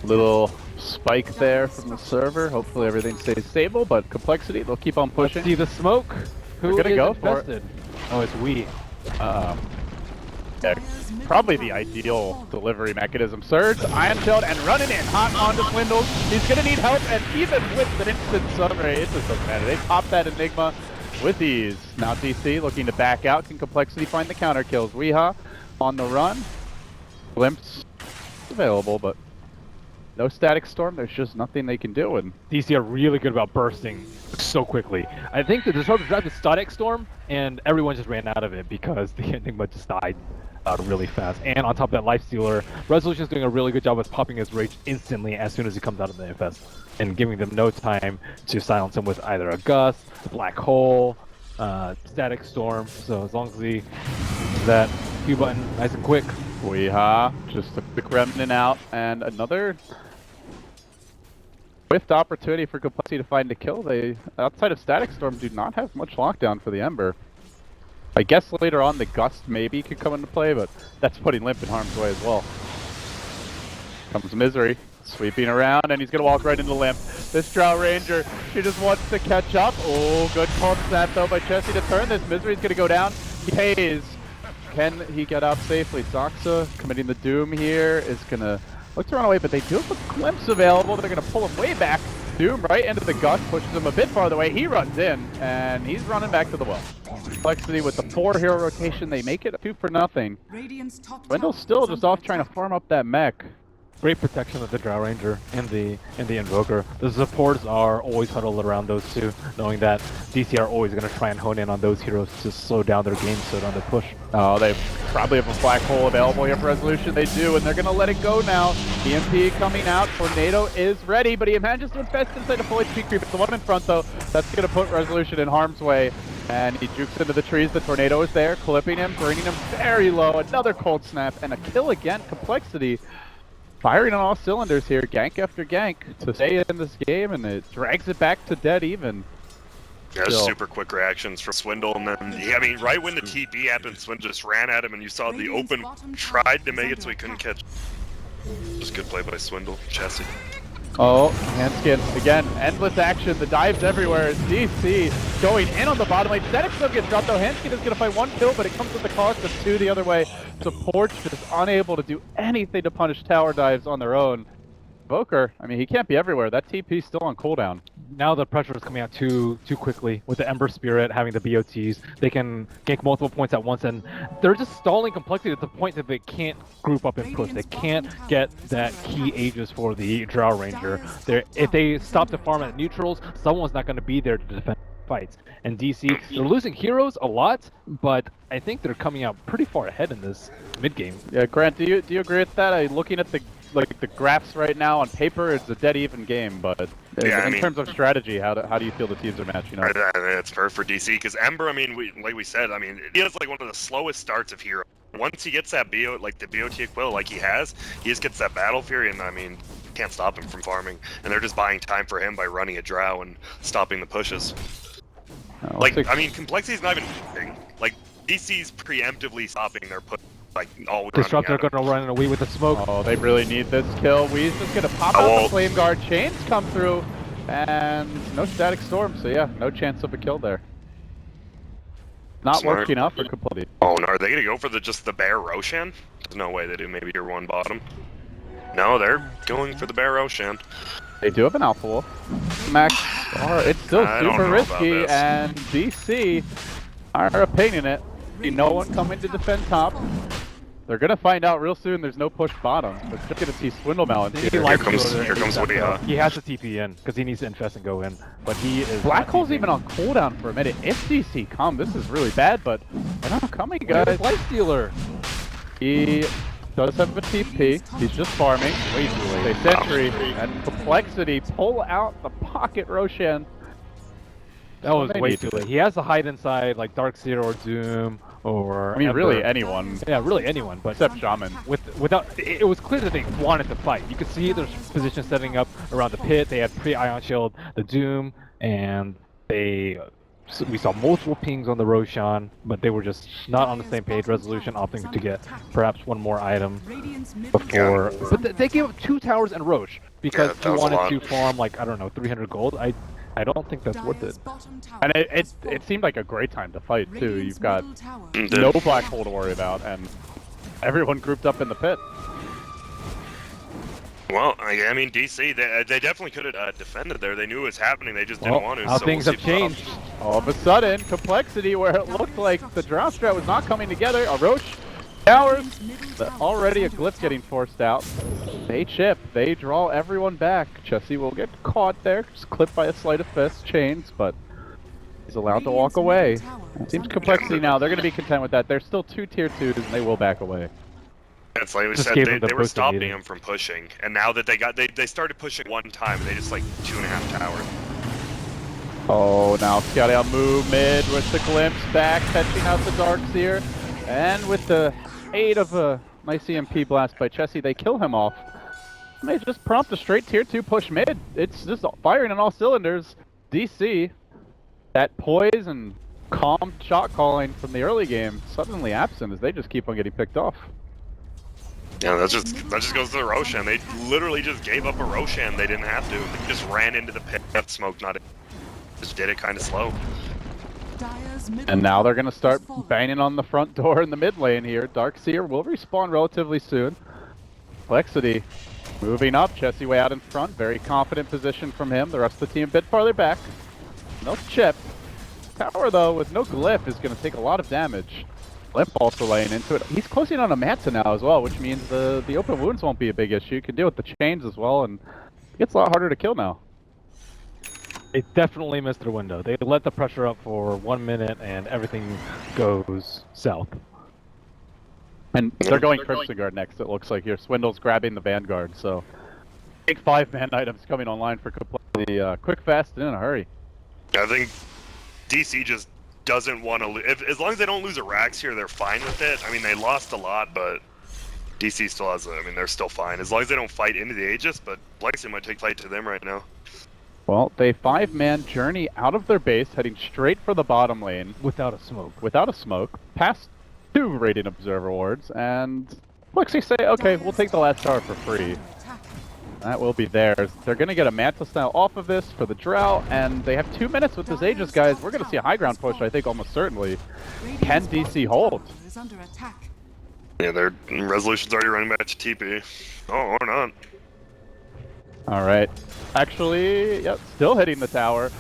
Little spike there from the server. Hopefully everything stays stable, but Complexity, they'll keep on pushing. See the smoke? Who gonna is go infested? Oh, it's we. Yeah, probably the ideal delivery mechanism. Surge, Iron Shield, and running in hot onto Swindles. He's gonna need help, and even with an instant Sunray, it just doesn't matter. They pop that Enigma with ease. Now DC looking to back out. Can Complexity find the counter kills? Weehaw on the run. Glimpse available, but no static storm. There's just nothing they can do. And DC are really good about bursting so quickly. I think the Disruptor tried the static storm, and everyone just ran out of it because the Enigma just died really fast. And on top of that, Lifestealer, Resolution's doing a really good job with popping his rage instantly as soon as he comes out of the infest, and giving them no time to silence him with either a gust, black hole, static storm. So as long as he that Q button nice and quick. Weeha, just a quick remnant out, and another swift opportunity for Complexity to find a kill. They, outside of Static Storm, do not have much lockdown for the Ember. I guess later on the Gust maybe could come into play, but that's putting Limp in harm's way as well. Comes Misery, sweeping around, and he's gonna walk right into Limp. This Drow Ranger, she just wants to catch up. Oh, good cold snap though by Chessie to turn this. Misery's gonna go down. He pays. Can he get out safely? Zoxa committing the Doom here is gonna look to run away, but they do have a glimpse available. They're gonna pull him way back. Doom right into the Gust, pushes him a bit farther away. He runs in, and he's running back to the well. Complexity with the 4-hero rotation, they make it 2-0. Radiant's top Wendell's tower still is just under off trying to attack. farm up that mech. Great protection of the Drow Ranger and the Invoker. The supports are always huddled around those two, knowing that DC are always going to try and hone in on those heroes to slow down their game, slow down their push. Oh, they probably have a black hole available here for Resolution. They do, and they're going to let it go now. EMP coming out. Tornado is ready, but he manages to infest inside a full HP creep. It's the one in front, though. That's going to put Resolution in harm's way. And he jukes into the trees. The Tornado is there, clipping him, bringing him very low. Another cold snap, and a kill again. Complexity firing on all cylinders here, gank after gank to stay in this game, and it drags it back to dead even. Yeah, Still. super quick reactions from Swindle, and then, yeah, I mean, right when the TP happened, Swindle just ran at him, and you saw the open, tried to make it so he couldn't catch. Just good play by Swindle, Chessie. Oh, Hanskin, again, endless action, the dives everywhere. DC going in on the bottom lane. Static still gets dropped though. Hanskin is going to find 1 kill, but it comes at the cost of 2 the other way. Supports just unable to do anything to punish tower dives on their own. Invoker, I mean, he can't be everywhere. That TP's still on cooldown. Now the pressure is coming out too quickly with the Ember Spirit having the BOTs. They can gank multiple points at once, and they're just stalling Complexity to the point that they can't group up and push. They can't get that key Aegis for the Drow Ranger. If they stop to farm at neutrals, someone's not going to be there to defend fights. And DC, they're losing heroes a lot, but I think they're coming out pretty far ahead in this mid game. Yeah, Grant, do you agree with that? Looking at the graphs right now on paper, it's a dead even game, but Yeah, in terms of strategy, how do you feel the teams are matching up? It's fair for DC, because Ember, I mean, like we said, I mean, he has like one of the slowest starts of hero. Once he gets that BO, like the BOT Quill, like he just gets that Battle Fury, and I mean, can't stop him from farming. And they're just buying time for him by running a Drow and stopping the pushes. Like, I mean, Complexity's not even anything. Like, DC's preemptively stopping their push, like, all Disruptor are going to run away with the smoke. Oh, they really need this kill. Wee's just going to pop out the Flame Guard. Chains come through, and no Static Storm, so yeah, no chance of a kill there. Not working out for Complexity. Oh, no, are they going to go for just the Bear Roshan? There's no way they do. Maybe tier 1 bottom. No, they're going for the Bear Roshan. They do have an Alpha Wolf. Max, it's still super risky, and DC are opinion it. No one coming to defend top. They're gonna find out real soon. There's no push bottom. They're just gonna see Swindle Balance here. Here comes Woody. He has to TP in because he needs to infest and go in, but he is. Black Hole's even on cooldown for a minute. If DC come, this is really bad, but they're not coming, guys. Lifestealer. He does have a TP. He's just farming. Way too late. They sentry and Complexity pull out the pocket Roshan. That was way too late. He has to hide inside like Darkseer or Doom or. I mean, Ember. really anyone. Yeah, really anyone, but except Shaman. Without, it was clear that they wanted to fight. You could see their position setting up around the pit. They had pre-Ion Shield, the Doom, and we saw multiple pings on the Roshan, but they were just not on the same page. Resolution opting to get perhaps one more item before. But they gave up 2 towers and Roche because they wanted to farm like, I don't know, 300 gold. I don't think that's worth it. And it seemed like a great time to fight too. You've got no Black Hole to worry about, and everyone grouped up in the pit. Well, I mean, DC, they definitely could have defended there. They knew it was happening. They just didn't want to. How things have changed. All of a sudden, Complexity, where it looked like the Drow strat was not coming together. A Roche Towers! Radiant's middle But tower already a is under glyph attack. getting forced out. They chip. They draw everyone back. Chessie will get caught there. Just clipped by a sleight of fist chains, but he's allowed to walk Radiant's middle away. tower It is seems under complexity attack. now. They're going to be content with that. There's still 2 tier 2s, and they will back away. It's like we Just said, gave they, them the they were boost they stopping needed. him from pushing, and now that they started pushing one time, and they just like 2.5 towers. Oh, now scouting out move mid with the glimpse back, catching out the Darkseer. And with the aid of a nice EMP blast by Chessie, they kill him off. And they just prompt a straight tier 2 push mid. It's just firing on all cylinders. DC, that poise and calm shot calling from the early game, suddenly absent as they just keep on getting picked off. Yeah, that just goes to the Roshan. They literally just gave up a Roshan. They didn't have to. They just ran into the pit. That smoke not. Just did it kind of slow. Dire's middle And now tower they're going to start has fallen. banging on the front door in the mid lane here. Darkseer will respawn relatively soon. Complexity moving up. Chessie way out in front. Very confident position from him. The rest of the team a bit farther back. No chip. Tower, though, with no glyph, is going to take a lot of damage. Limp also laying into it. He's closing on a Manta now as well, which means the open wounds won't be a big issue. You can deal with the chains as well, and it gets a lot harder to kill now. They definitely missed their window. They let the pressure up for 1 minute and everything goes south. And they're going Crimson Guard next, it looks like here. Swindle's grabbing the Vanguard, so big 5-man items coming online for Complexity. Quick, fast, and in a hurry. I think DC just doesn't want to lose. As long as they don't lose a Rax here, they're fine with it. I mean, they lost a lot, but DC still has I mean, they're still fine. As long as they don't fight into the Aegis, but Complexity might take fight to them right now. Well, they 5-man journey out of their base, heading straight for the bottom lane. Without a smoke. Without a smoke, past 2 Radiant Observer wards, and Lexi say, okay, we'll take the last tower for free. Under attack. That will be theirs. They're going to get a Manta style off of this for the Drought, and they have 2 minutes with this Aegis, guys. We're going to see a high ground push, I think, almost certainly. Can Radiant's DC bottom hold? tower is under attack. Yeah, their Resolution's already running back to TP. Oh, or not. Alright. Actually, yep, still hitting the tower.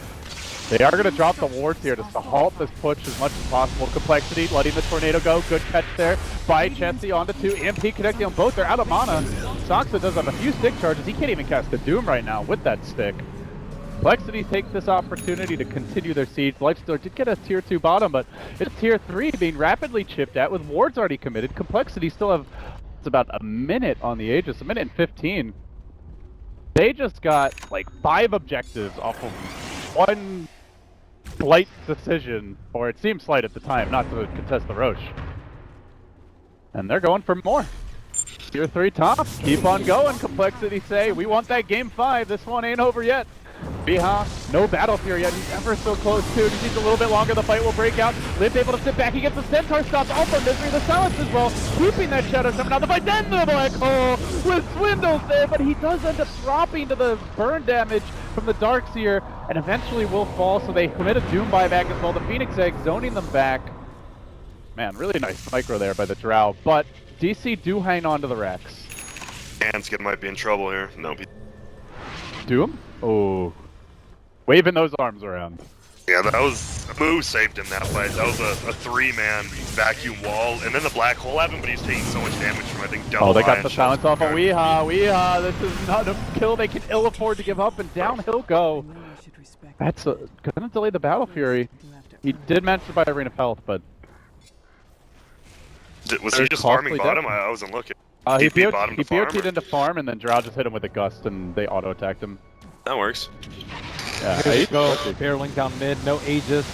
They are going to drop the wards here just to halt this push as much as possible. Complexity, letting the tornado go. Good catch there by Chessie onto 2. EMP connecting on both. They're out of mana. Soxa does have a few stick charges. He can't even cast the Doom right now with that stick. Complexity takes this opportunity to continue their siege. Lifestealer did get a tier 2 bottom, but it's tier 3 being rapidly chipped at with wards already committed. Complexity still have it's about a minute on the Aegis, a minute and 15. They just got like 5 objectives off of one slight decision, or it seemed slight at the time, not to contest the Roche. And they're going for more. Tier 3 top, keep on going. Complexity say, we want that game 5, this one ain't over yet. Biha, no battle fear yet, he's ever so close too. Just needs a little bit longer, the fight will break out. Liv's able to sit back, he gets the Centaur stops, also Misery the Silence as well, keeping that Shadow Summon out the fight, then the Black Hole with Swindles there, but he does end up dropping to the burn damage from the Darkseer, and eventually will fall, so they commit a Doom buyback as well. The Phoenix Egg zoning them back. Man, really nice micro there by the Drow, but DC do hang on to the Rex. Anskin might be in trouble here. No, Doom? Oh. Waving those arms around. yeah, that was Moo saved him that fight. That was a 3-man vacuum wall, and then the black hole happened, but he's taking so much damage from I think double. Oh, they got ion the shells. silence off of Weeha. This is not a kill they can ill afford to give up, and down he'll go. That's gonna delay the Battle Fury. He did mention by Arena of Health, but Was he There's just farming costly bottom? death. I wasn't looking. he TP bottom to farm, POT'd or- into farm, and then Drow just hit him with a gust, and they auto attacked him. That works. Yeah, Here we he's go. crazy. Barreling down mid, no Aegis.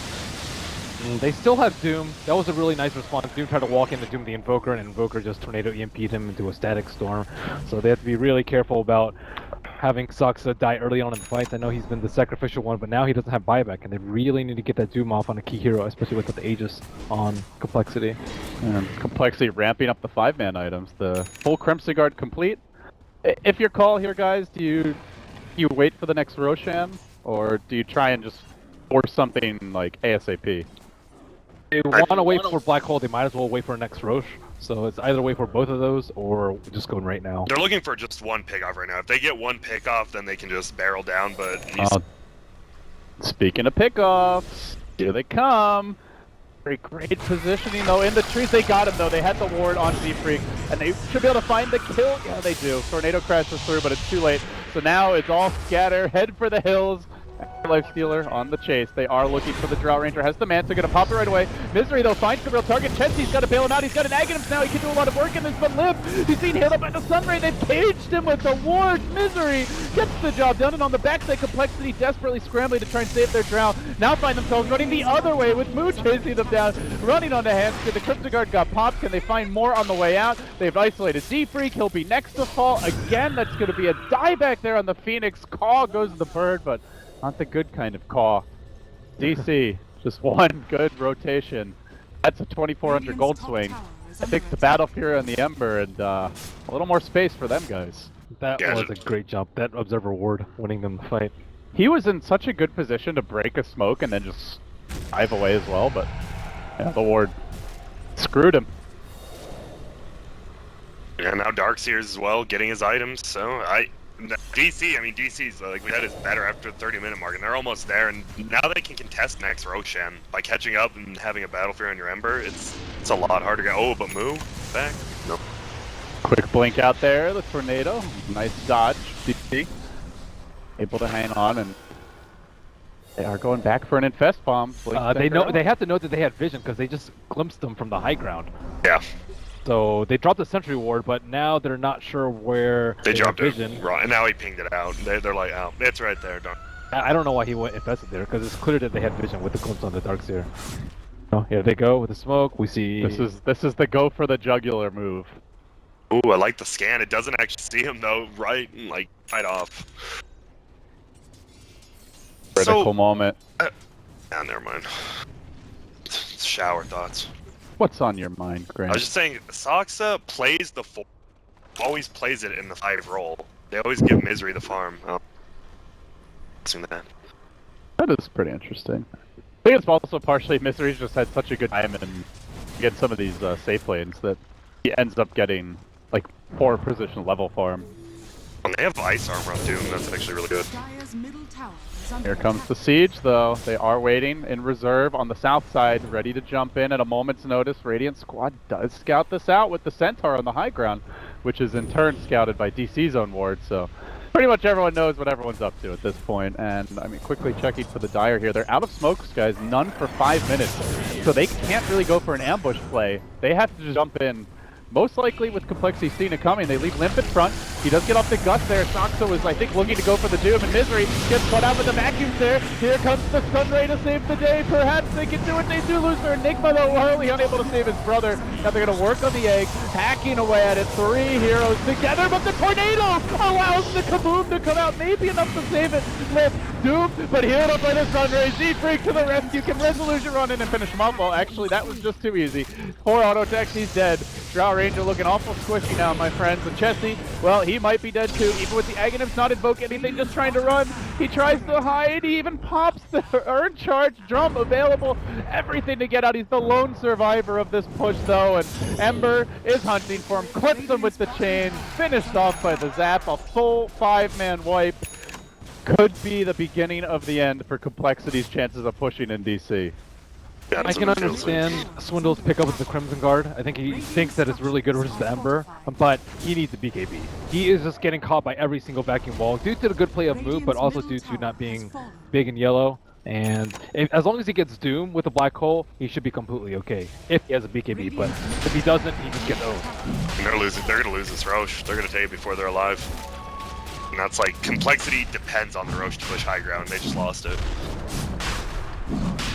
They still have Doom. That was a really nice response. Doom tried to walk into Doom the Invoker, and Invoker just tornado EMP'd him into a static storm. So they have to be really careful about having Soxa die early on in the fight. I know he's been the sacrificial one, but now he doesn't have buyback, and they really need to get that Doom off on a key hero, especially with the Aegis on Complexity. And Complexity ramping up the 5-man items. The full Crimson Guard complete. If your call here, guys, do you wait for the next Roshan, or do you try and just force something like ASAP? They want to wait for Black Hole, they might as well wait for next Roche. So it's either wait for both of those, or just going right now. They're looking for just one pick off right now. If they get one pick off, then they can just barrel down. But Speaking of pickoffs, here they come. Very great positioning though in the trees. They got him though. They had the ward on Z-Freak, and they should be able to find the kill. Yeah, they do. Tornado crashes through, but it's too late. So now it's all scatter. Head for the hills. Life Stealer on the chase. They are looking for the Drought Ranger. Has the Manta, gonna pop it right away. Misery though finds the real target. Chensy's gotta bail him out. He's got an Aghanim's now. He can do a lot of work in this, but Liv, he's being hit up by the Sunray. They've caged him with the ward. Misery gets the job done, and on the backside, Complexity desperately scrambling to try and save their Drow. Now find themselves running the other way with Moo chasing them down, running on the hamster. The Crypto Guard got popped. Can they find more on the way out? They've isolated Z-Freak. He'll be next to fall again. That's gonna be a dieback there on the Phoenix. Caw goes the bird, but not the good kind of caw. DC, just one good rotation. That's a 2,400 gold swing. I think the Battle Fury and the Ember, and a little more space for them guys. That was a great job. That Observer Ward winning them the fight. He was in such a good position to break a smoke and then just dive away as well, but yeah, the Ward screwed him. And now Darkseer's as well, getting his items, so DC's, like we said, is better after the 30-minute mark, and they're almost there, and now they can contest next Roshan. By catching up and having a Battle Fury on your Ember, it's a lot harder to go. Oh, but Moo, back. Nope. Quick blink out there, the Tornado. Nice dodge, DC. Able to hang on, and they are going back for an Infest Bomb. They have to know that they had vision, because they just glimpsed them from the high ground. Yeah. So they dropped the Sentry Ward, but now they're not sure where they dropped vision. It. Right, and now he pinged it out. They're like, oh, it's right there. Don't. I don't know why he went infested there, because it's clear that they had vision with the glimpse on the Darkseer. Oh, here they go with the smoke. We see. This is the go for the jugular move. Ooh, I like the scan. It doesn't actually see him though, right off. Critical moment. Never mind. Shower thoughts. What's on your mind, Grant? I was just saying, Soxa plays the 4, always plays it in the 5 role. They always give Misery the farm. Oh. That is pretty interesting. I think it's also partially Misery's just had such a good time and get some of these safe lanes that he ends up getting like poor position level farm. And they have Ice Armor on Doom, that's actually really good. Dire's middle tower is under Here comes attack. the siege though. They are waiting in reserve on the south side, ready to jump in at a moment's notice. Radiant Squad does scout this out with the Centaur on the high ground, which is in turn scouted by DC's own ward, so pretty much everyone knows what everyone's up to at this point. And I mean, quickly checking for the Dire here. They're out of smokes, guys. None for 5 minutes, so they can't really go for an ambush play. They have to just jump in. Most likely with Complexity seeing it coming, they leave Limp in front. He does get off the guts there. Soxa was, I think, looking to go for the Doom, and Misery gets caught out with the vacuums there. Here comes the Sunray to save the day. Perhaps they can do it. They do lose their Enigma, though. Harley unable to save his brother. Now they're going to work on the egg, hacking away at it. 3 heroes together, but the Tornado allows the Kaboom to come out. Maybe enough to save it. Limp, Doom, but healed up by the Sunray. Z-Freak to the rescue. Can Resolution run in and finish him off? Well, actually, that was just too easy. 4 auto attacks, he's dead. Drought Ranger looking awful squishy now, my friends. And Chesney, well, he might be dead too. Even with the Aghanim's not invoke anything, just trying to run. He tries to hide. He even pops the Earn Charge drum available. Everything to get out. He's the lone survivor of this push, though. And Ember is hunting for him. Clips him with the chain. Finished off by the Zap. A full 5-man wipe. Could be the beginning of the end for Complexity's chances of pushing in DC. Yeah, I can understand Swindle's pickup with the Crimson Guard. I think he thinks that it's really good versus the Ember, but he needs a BKB. He is just getting caught by every single vacuum wall due to the good play of Moo, but also due to not being big and yellow. And as long as he gets Doom with a black hole, he should be completely okay if he has a BKB. But if he doesn't, he just gets owned. They're gonna lose this Roche. They're gonna take it before they're alive. And that's like, Complexity depends on the Roche to push high ground. They just lost it.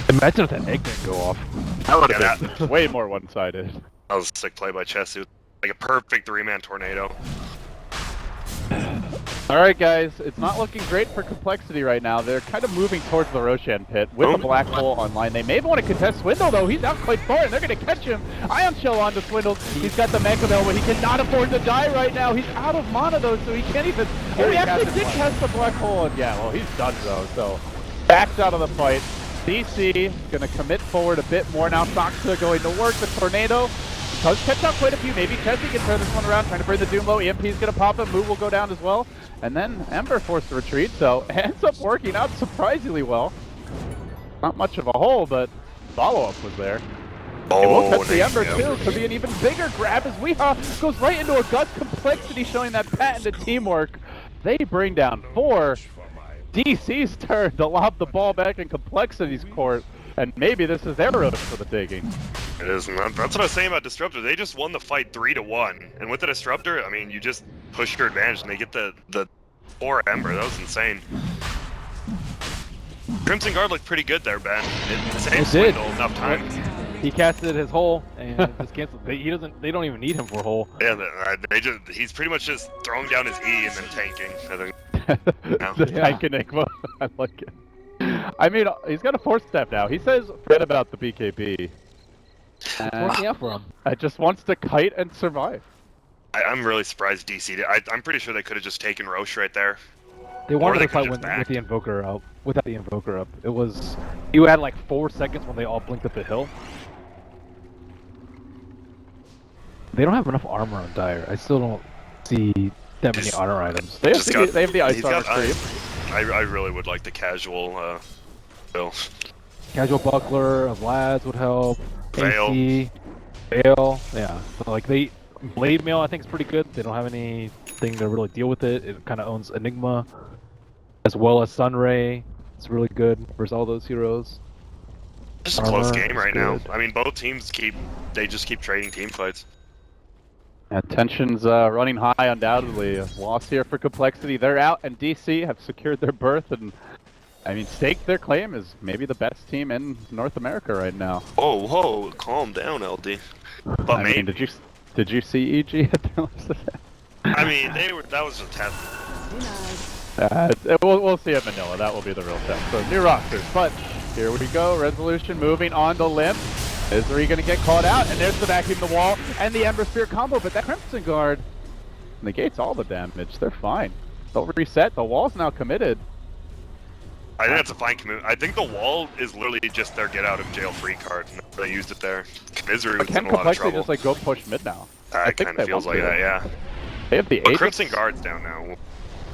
Imagine if that egg didn't go off. That would have been way more one-sided. That was a sick play by Chess. It was like a perfect 3-man tornado. Alright guys, it's not looking great for Complexity right now. They're kind of moving towards the Roshan pit with the black hole online. They may want to contest Swindle though. He's out quite far and they're going to catch him. Ion Shell onto Swindle. He's got the Mecha Bell, but he cannot afford to die right now. He's out of mana though, so he can't even... Oh, he actually did cast the black hole. And yeah, well, he's done though, so... Backs out of the fight. DC gonna commit forward a bit more now. Soxa going to work. The Tornado does catch out quite a few. Maybe Chesney can turn this one around, trying to bring the Doom low. EMP's gonna pop him. Moo will go down as well. And then Ember forced to retreat, so ends up working out surprisingly well. Not much of a hole, but follow-up was there. It will catch the nice, Ember yeah. too. Could be an even bigger grab as Weehaw goes right into a gut. Complexity showing that patented teamwork. They bring down 4. DC's turn to lob the ball back in Complexity's court. And maybe this is their road for the taking. It is. That's what I was saying about Disruptor. They just won the fight 3-1. And with the Disruptor, I mean, you just push your advantage and they get the 4 Ember. That was insane. Crimson Guard looked pretty good there, Ben. It saved Swindle enough times. He casted his hole and just canceled. They don't even need him for a hole. Yeah, he's pretty much just throwing down his E and then tanking. I think. The tank Enigma. I like it. I mean, he's got a 4th step now. He says forget about the BKB. Working out for him. It just wants to kite and survive. I'm really surprised DC did. I'm pretty sure they could have just taken Roche right there. They wanted they to fight could with just the Invoker up. Without the Invoker up, it was you had like 4 seconds when they all blinked up the hill. They don't have enough armor on Dire. I still don't see that many honor items. They have the ice armor creep. I really would like the casual bill. Casual Buckler of Lads would help. Veil. AC, Veil, yeah. So like Blade Mail I think is pretty good. They don't have anything to really deal with it. It kind of owns Enigma, as well as Sunray. It's really good versus all those heroes. It's a close Armor game is right now. good. I mean, both teams just keep trading team fights. Yeah, tension's running high, undoubtedly. A loss here for Complexity. They're out, and DC have secured their berth, and I mean, staked their claim as maybe the best team in North America right now. Oh, whoa, calm down, LD. But I mean, did you see EG at their last event? I mean, that was a test. We'll see at Manila. That will be the real test. So new rosters, but here we go. Resolution moving on to Limp. Misery going to get caught out, and there's the vacuum the wall and the Ember Spear combo. But that Crimson Guard negates all the damage. They're fine. They'll reset. The wall's now committed. I think that's a fine commit. I think the wall is literally just their get out of jail free card. They used it there. Misery was in a lot of Complexity trouble. just like go push mid now? It kind of feels like that, yeah. They have the But Aegis. Crimson Guard's down now.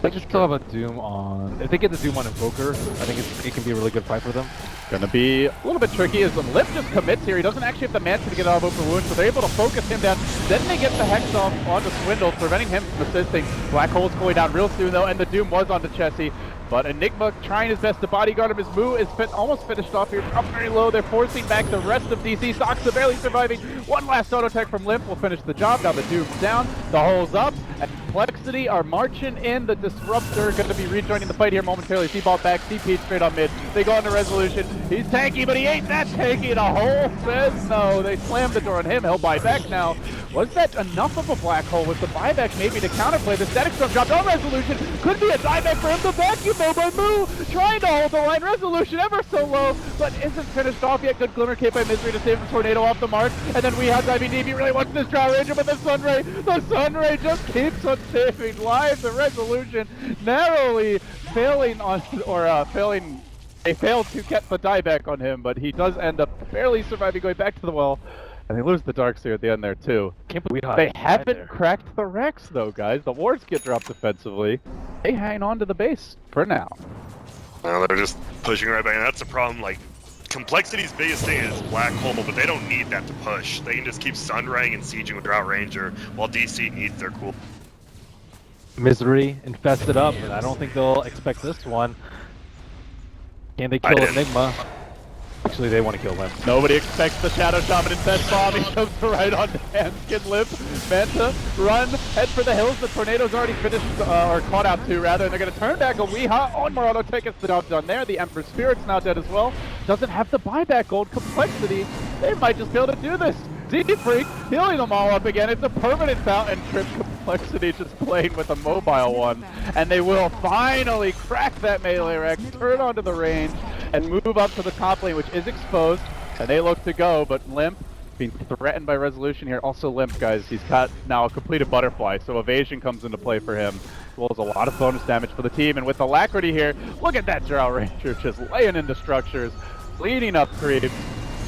They just still have a Doom on. If they get the Doom on Invoker, I think it can be a really good fight for them. Gonna be a little bit tricky as the Lip just commits here. He doesn't actually have the mana to get out of open wound, so they're able to focus him down. Then they get the Hex off onto Swindle, preventing him from assisting. Black Hole's going down real soon though, and the Doom was onto Chessie. But Enigma trying his best to bodyguard him. His Moo is almost finished off here. Up very low. They're forcing back the rest of DC. Soxa barely surviving. One last auto tech from Limp will finish the job. Now the Doom's down. The hole's up. And Complexity are marching in. The Disruptor going to be rejoining the fight here momentarily. C-Ball back. CP straight on mid. They go into Resolution. He's tanky, but he ain't that tanky. The hole says no. They slammed the door on him. He'll buy back now. Was that enough of a black hole with the buyback maybe to counterplay? The static storm dropped on Resolution. Could be a dieback for him. The vacuum though by Moo. Trying to hold the line. Resolution ever so low, but isn't finished off yet. Good Glimmer Cape by Misery to save the Tornado off the mark. And then we have IBD. He really wants this Drow Ranger, but the Sunray just keeps on saving lives. The Resolution narrowly failing on, they failed to get the dieback on him, but he does end up barely surviving, going back to the well. And they lose the Darkseer at the end there, too. They haven't cracked the Rex, though, guys. The wards get dropped defensively. They hang on to the base for now. Well, they're just pushing right back, and that's the problem. Like, Complexity's biggest thing is Black Hole, but they don't need that to push. They can just keep Sunraying and sieging with Drought Ranger, while DC needs their cool. Misery infested up, and I don't think they'll expect this one. Can they kill Enigma? Actually, they want to kill him. Nobody expects the Shadow Shaman Infest Bomb. He comes right on Hanskin Lip. Manta, run, head for the hills. The Tornado's already finished, or caught out to, rather. And they're going to turn back a Weehaw on Morado. Take us the job done there. The Emperor Spirit's now dead as well. Doesn't have the buyback gold. Complexity. They might just be able to do this. Deep Freak healing them all up again. It's a permanent fountain trip. Complexity just playing with a mobile one. And they will finally crack that melee Rex, turn onto the range, and move up to the top lane, which is exposed. And they look to go, but Limp being threatened by Resolution here. Also Limp, guys, he's got now a completed Butterfly, so evasion comes into play for him, as well as a lot of bonus damage for the team. And with Alacrity here, look at that Drow Ranger just laying into structures, leading up creep.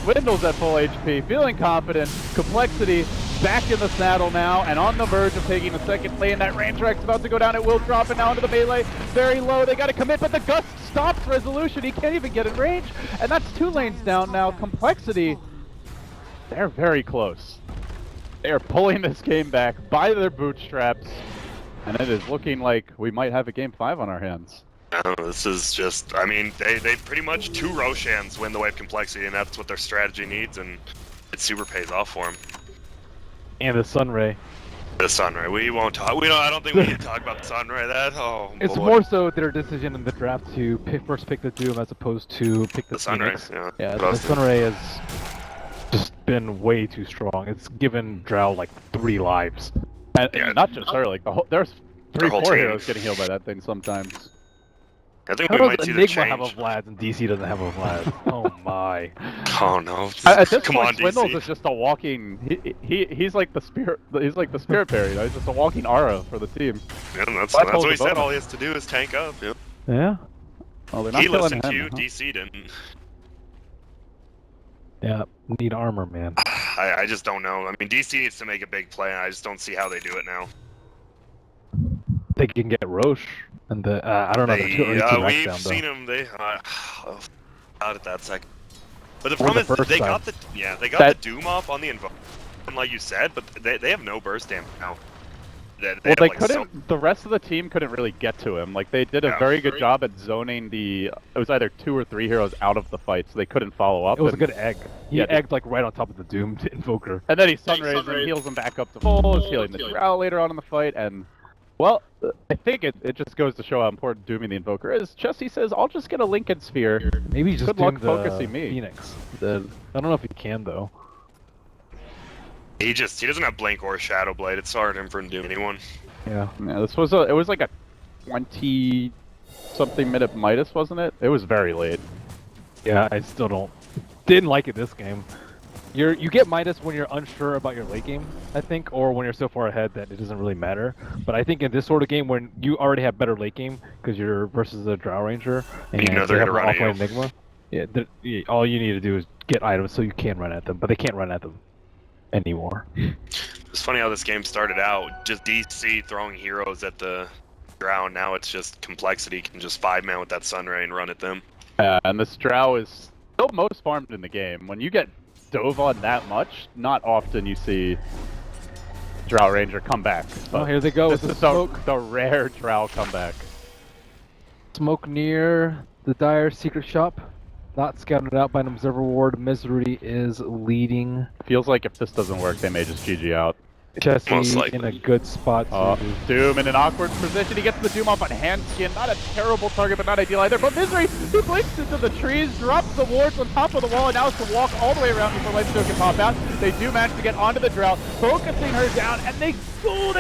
Swindle's at full HP, feeling confident. Complexity back in the saddle now, and on the verge of taking a second lane. That range Rex about to go down. It will drop it now into the melee. Very low. They got to commit, but the Gust stops Resolution. He can't even get in range, and that's 2 lanes down now. Complexity They're very close. They are pulling this game back by their bootstraps, and it is looking like we might have a Game 5 on our hands. No, this is just, I mean, they pretty much 2 Roshans win the wave complexity, and that's what their strategy needs, and it super pays off for them. And the Sunray. The Sunray, we won't talk. I don't think we need to talk about the Sunray. It's boy. more so their decision in the draft to first pick the Doom as opposed to pick the Sunray. Phoenix. Yeah, The Sunray has just been way too strong. It's given Drow like 3 lives. And not just her, like there's 3-4 whole team. heroes getting healed by that thing sometimes. I think How we might does see the Enigma have a change. Vlad and DC doesn't have a Vlad? Oh my. Oh no! At this Come point, on, Swindles DC. is just a walking. He's like the spirit. He's like the spirit parry. You know? He's just a walking aura for the team. Yeah, that's Well, what he the said. bonus. All he has to do is tank up. Yep. Yeah. Oh, they're not He killing listened him. to you. huh? DC didn't. Yeah. Need armor, man. I just don't know. I mean, DC needs to make a big play, and I just don't see how they do it now. They can get Roche and the I don't know. They, They're too max we've down, though. seen them. They out at that second. But the Or problem the is first they time. got the they got That- the Doom off on the Invoke, like you said, but they have no burst damage now. Well, have, they like, couldn't. The rest of the team couldn't really get to him. Like they did a Yeah. very good job at zoning the. It was either 2 or 3 heroes out of the fight, so they couldn't follow up. It was a and, good egg. He Yeah, egged like right on top of the Doom to Invoker. And then he sunrays and heals him back up to full. Is healing the Drow later on in the fight, and well, I think it just goes to show how important dooming the Invoker is. Chessie says, "I'll just get a Lincoln Sphere." Maybe he's just Good luck doing the focusing me. Phoenix. I don't know if he can though. He doesn't have Blink or Shadow Blade. It's hard for him to do anyone. Yeah. Yeah, this was it was like a 20-something minute Midas, wasn't it? It was very late. Yeah, I still didn't like it this game. You get Midas when you're unsure about your late game, I think, or when you're so far ahead that it doesn't really matter. But I think in this sort of game, when you already have better late game because you're versus a Drow Ranger and You know they're have gonna an run at offline you. Enigma, yeah, all you need to do is get items so you can run at them, but they can't run at them anymore. It's funny how this game started out just DC throwing heroes at the Drow. Now it's just complexity can just 5-man with that Sunray and run at them. And this Drow is still most farmed in the game. When you get dove on that much, not often you see Drow Ranger come back. Oh, But here they go with this the is smoke. the rare Drow comeback. Smoke near the Dire secret shop. Not scouted out by an observer ward. Misery is leading. Feels like if this doesn't work, they may just GG out. Most Chessie likely. in a good spot. Doom in an awkward position. He gets the Doom off on Handskin. Not a terrible target, but not ideal either. But Misery, he blinks into the trees, drops the wards on top of the wall, and now has to walk all the way around before Lightstone can pop out. They do manage to get onto the Drow, focusing her down, and they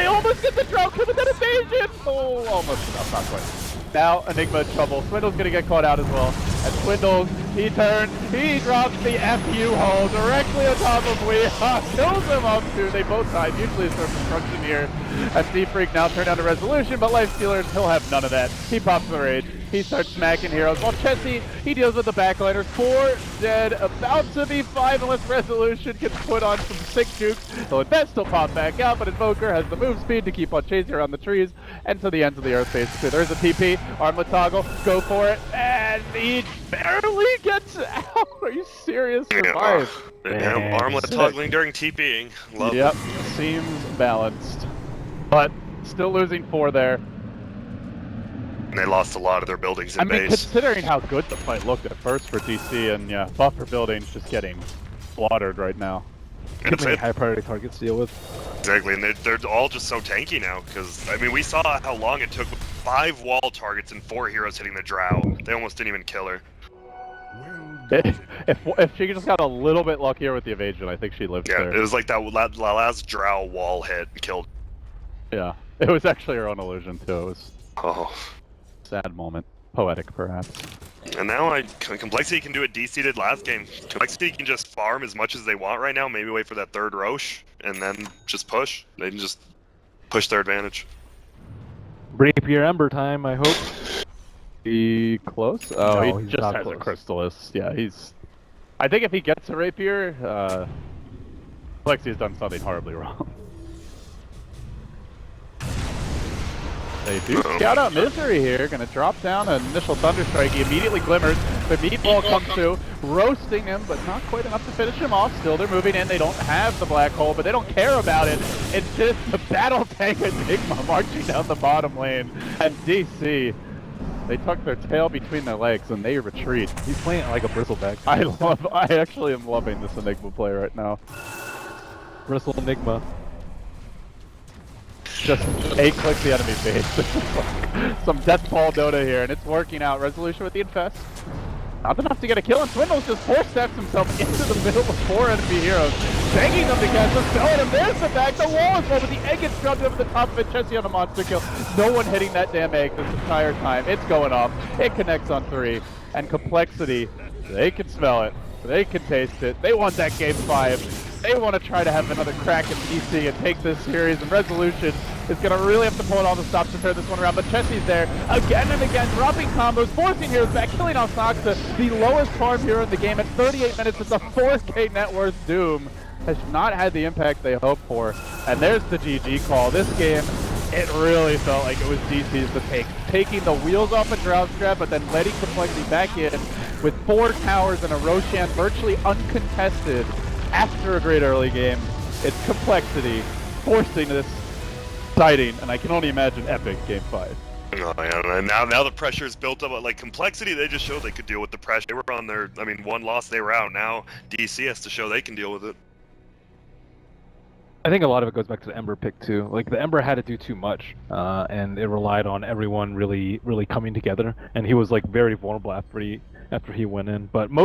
almost get the Drow kill with that evasion. Oh, almost enough, not quite. Now Enigma in trouble. Swindle's gonna get caught out as well. And Swindle, he turns, he drops the FU hull directly on top of Weehaw, kills him up too. They both died. Usually it's their destruction here. And Sea Freak now turned down to Resolution, but Life Stealers, he'll have none of that. He pops the rage. He starts smacking heroes. While Chessie, he deals with the backliners. 4 dead, about to be 5 unless Resolution can put on some sick jukes. He'll invest, he'll pop back out, but Invoker has the move speed to keep on chasing around the trees and to the ends of the earth basically. There's a TP, Armlet toggle, go for it, and he barely gets out. Are you serious? Survive. Yeah, armlet toggling during TPing. Love Yep, it. seems balanced. But still losing 4 there. And they lost a lot of their buildings in I mean, base. considering how good the fight looked at first for DC, and yeah, buffer buildings just getting slaughtered right now. Too That's many it. high priority targets to deal with. Exactly, and they're all just so tanky now, because, I mean, we saw how long it took with 5 wall targets and 4 heroes hitting the Drow. They almost didn't even kill her. Well done. If she just got a little bit luckier with the evasion, I think she lived Yeah, there. it was like that last Drow wall hit killed. Yeah, it was actually her own illusion too. It was Oh. a sad moment. Poetic, perhaps. And now Complexity can do what DC did last game. Complexity can just farm as much as they want right now, maybe wait for that 3rd Roche, and then just push. They can just push their advantage. Rapier Ember time, I hope. He close? Oh, No, he he's just not has close. a Crystallis. Yeah, he's... I think if he gets a Rapier, Lexi's done something horribly wrong. They do scout out Misery here, gonna drop down an initial Thunderstrike. He immediately glimmers, The meatball comes through, roasting him, but not quite enough to finish him off. Still, they're moving in. They don't have the black hole, but they don't care about it. It's just the battle tank Enigma marching down the bottom lane. And DC, they tuck their tail between their legs and they retreat. He's playing like a bristleback. I actually am loving this Enigma play right now. Bristle Enigma. Just A-click the enemy base. Some death ball Dota here, and it's working out. Resolution with the infest. Not enough to get a kill, and Swindles just four-steps himself into the middle of four enemy heroes, begging them to catch the spell, and there's the back. The wall is low, but the egg gets dropped over the top of it. Chessie on a monster kill. No one hitting that damn egg this entire time. It's going off. It connects on 3, and Complexity, they can smell it. They can taste it. They want that game 5. They want to try to have another crack at PC and take this series, and Resolution is going to really have to pull it all the stops to turn this one around. But Chessie's there again and again, dropping combos, forcing heroes back, killing off Noxa, the lowest farm hero in the game at 38 minutes. It's a 4K net worth. Doom has not had the impact they hoped for. And there's the GG call. This game, it really felt like it was DC's to take. Taking the wheels off a Drought Strap, but then letting Complexity back in with 4 towers and a Roshan virtually uncontested. After a great early game, it's Complexity forcing this sighting, and I can only imagine epic game 5. Oh, yeah, and now the pressure is built up. Like Complexity, they just showed they could deal with the pressure. They were on their, I mean, one loss, they were out. Now DC has to show they can deal with it. I think a lot of it goes back to the Ember pick too. Like the Ember had to do too much, and it relied on everyone really coming together. And he was like very vulnerable after he went in. But most